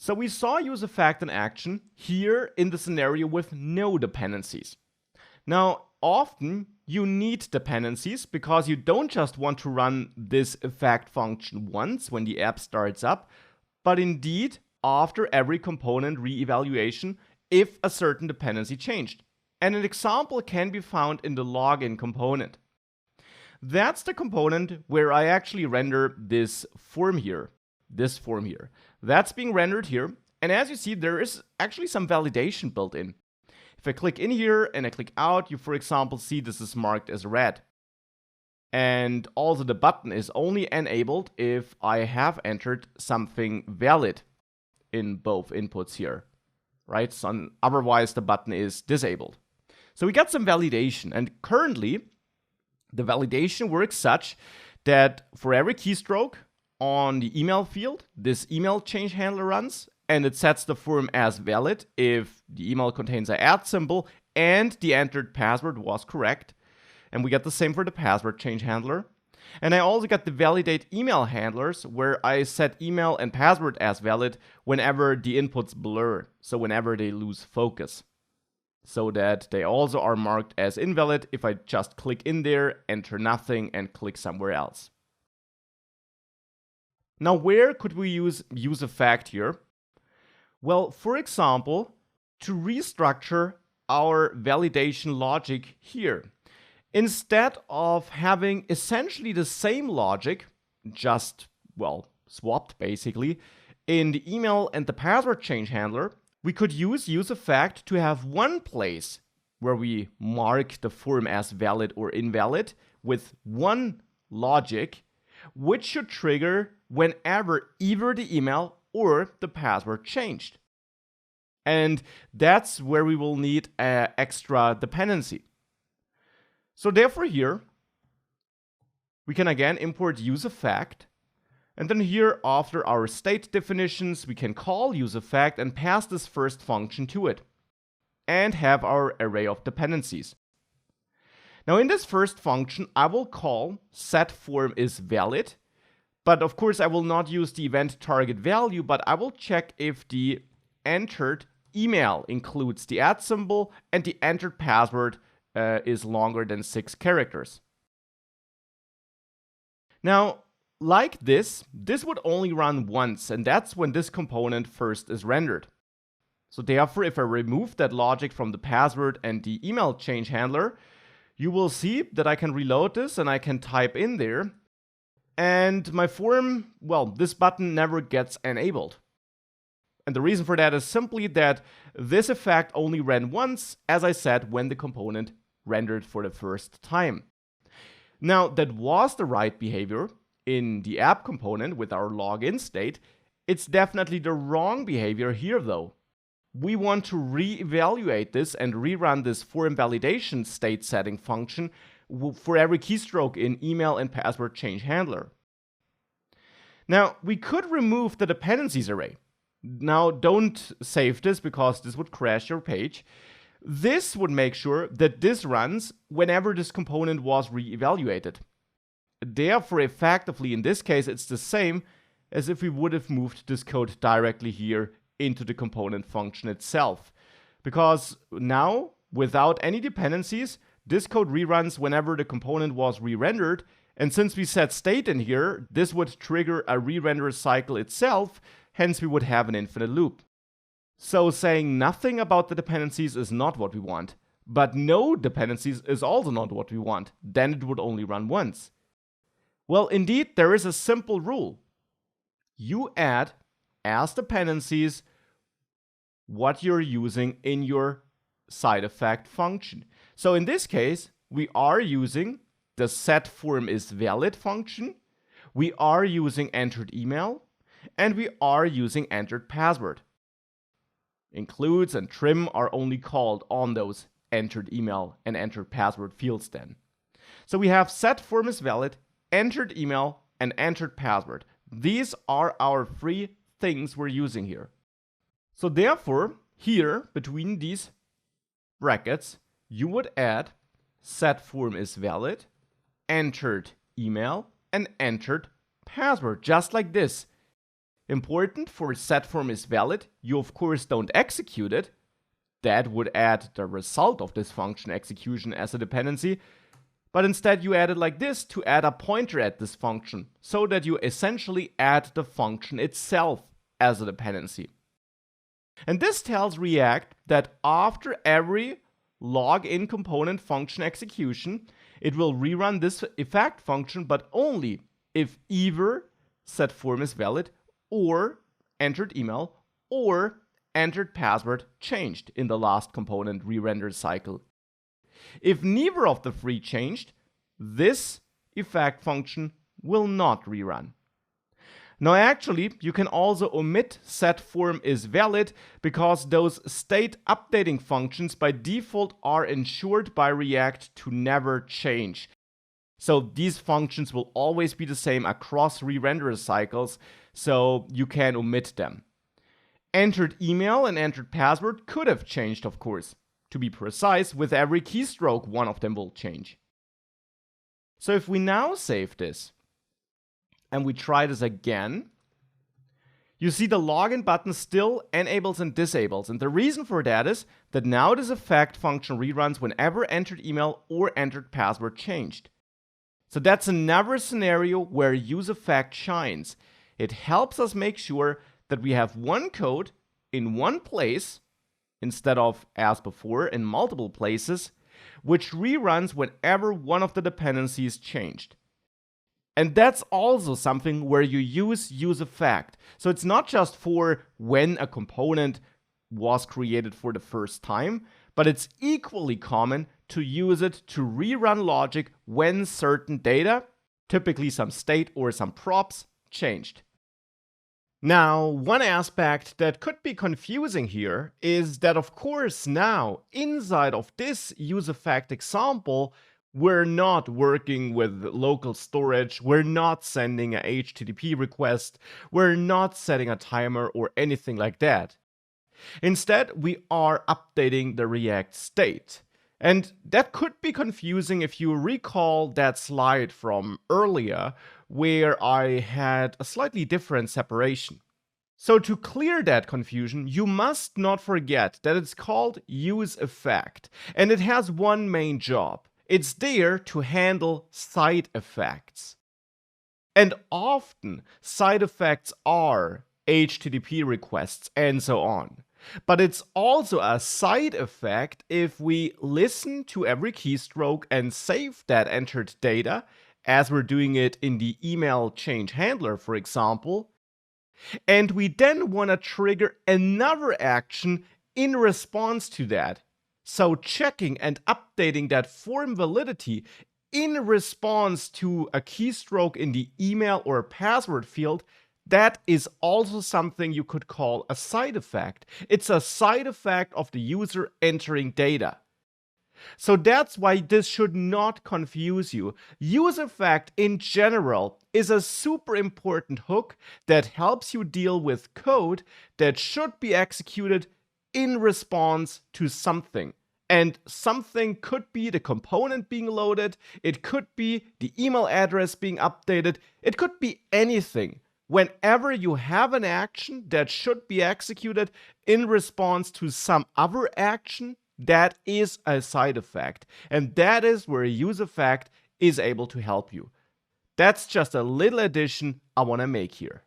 So we saw useEffect in action here in the scenario with no dependencies. Now, often you need dependencies because you don't just want to run this effect function once when the app starts up, but indeed after every component reevaluation if a certain dependency changed. And an example can be found in the login component. That's the component where I actually render this form here. That's being rendered here. And as you see, there is actually some validation built in. If I click in here and I click out, you, for example, see this is marked as red. And also the button is only enabled if I have entered something valid in both inputs here, right? So otherwise, the button is disabled. So we got some validation, and currently, the validation works such that for every keystroke on the email field, this email change handler runs, and it sets the form as valid if the email contains an @ symbol and the entered password was correct. And we get the same for the password change handler. And I also got the validate email handlers where I set email and password as valid whenever the inputs blur, so whenever they lose focus, so that they also are marked as invalid if I just click in there, enter nothing, and click somewhere else. Now, where could we use useEffect here? Well, for example, to restructure our validation logic here. Instead of having essentially the same logic, just, well, swapped basically, in the email and the password change handler, we could use useEffect to have one place where we mark the form as valid or invalid with one logic, which should trigger whenever either the email or the password changed. And that's where we will need an extra dependency. So therefore here, we can again import useEffect. And then here, after our state definitions, we can call useEffect and pass this first function to it. And have our array of dependencies. Now in this first function, I will call setFormIsValid. But of course, I will not use the event target value, but I will check if the entered email includes the @ symbol and the entered password is longer than 6 characters. Now, like this would only run once, and that's when this component first is rendered. So therefore, if I remove that logic from the password and the email change handler, you will see that I can reload this and I can type in there. And my form, well, this button never gets enabled. And the reason for that is simply that this effect only ran once, as I said, when the component rendered for the first time. Now, that was the right behavior in the app component with our login state. It's definitely the wrong behavior here, though. We want to reevaluate this and rerun this form validation state setting function for every keystroke in email and password change handler. Now, we could remove the dependencies array. Now, don't save this because this would crash your page. This would make sure that this runs whenever this component was reevaluated. Therefore, effectively, in this case, it's the same as if we would have moved this code directly here into the component function itself. Because now, without any dependencies, this code reruns whenever the component was re-rendered, and since we set state in here, this would trigger a re-render cycle itself, hence we would have an infinite loop. So saying nothing about the dependencies is not what we want, but no dependencies is also not what we want. Then it would only run once. Well, indeed, there is a simple rule. You add as dependencies what you're using in your side effect function. So in this case, we are using the setFormIsValid function, we are using entered email, and we are using entered password. Includes and trim are only called on those entered email and entered password fields then. So we have setFormIsValid, entered email, and entered password. These are our 3 things we're using here. So therefore, here, between these brackets, you would add setFormIsValid, entered email, and entered password, just like this. Important for setForm is valid, you of course don't execute it. That would add the result of this function execution as a dependency. But instead you add it like this to add a pointer at this function, so that you essentially add the function itself as a dependency. And this tells React that after every login component function execution, it will rerun this effect function, but only if either setForm is valid or entered email or entered password changed in the last component re-render cycle. If neither of the three changed, this effect function will not rerun. Now actually, you can also omit setForm is valid because those state updating functions by default are ensured by React to never change. So these functions will always be the same across re-render cycles, so you can omit them. Entered email and entered password could have changed, of course. To be precise, with every keystroke, one of them will change. So if we now save this, and we try this again, you see the login button still enables and disables. And the reason for that is that now this effect function reruns whenever entered email or entered password changed. So that's another scenario where useEffect shines. It helps us make sure that we have one code in one place, instead of, as before, in multiple places, which reruns whenever one of the dependencies changed. And that's also something where you use useEffect. So it's not just for when a component was created for the first time, but it's equally common to use it to rerun logic when certain data, typically some state or some props, changed. Now, one aspect that could be confusing here is that, of course, now inside of this useEffect example, we're not working with local storage, we're not sending a HTTP request, we're not setting a timer or anything like that. Instead, we are updating the React state. And that could be confusing if you recall that slide from earlier, where I had a slightly different separation. So to clear that confusion, you must not forget that it's called useEffect, and it has one main job. It's there to handle side effects. And often, side effects are HTTP requests and so on. But it's also a side effect if we listen to every keystroke and save that entered data, as we're doing it in the email change handler, for example, and we then want to trigger another action in response to that. So checking and updating that form validity in response to a keystroke in the email or password field, that is also something you could call a side effect. It's a side effect of the user entering data. So that's why this should not confuse you. useEffect in general is a super important hook that helps you deal with code that should be executed in response to something. And something could be the component being loaded, it could be the email address being updated, it could be anything. Whenever you have an action that should be executed in response to some other action, that is a side effect. And that is where useEffect is able to help you. That's just a little addition I want to make here.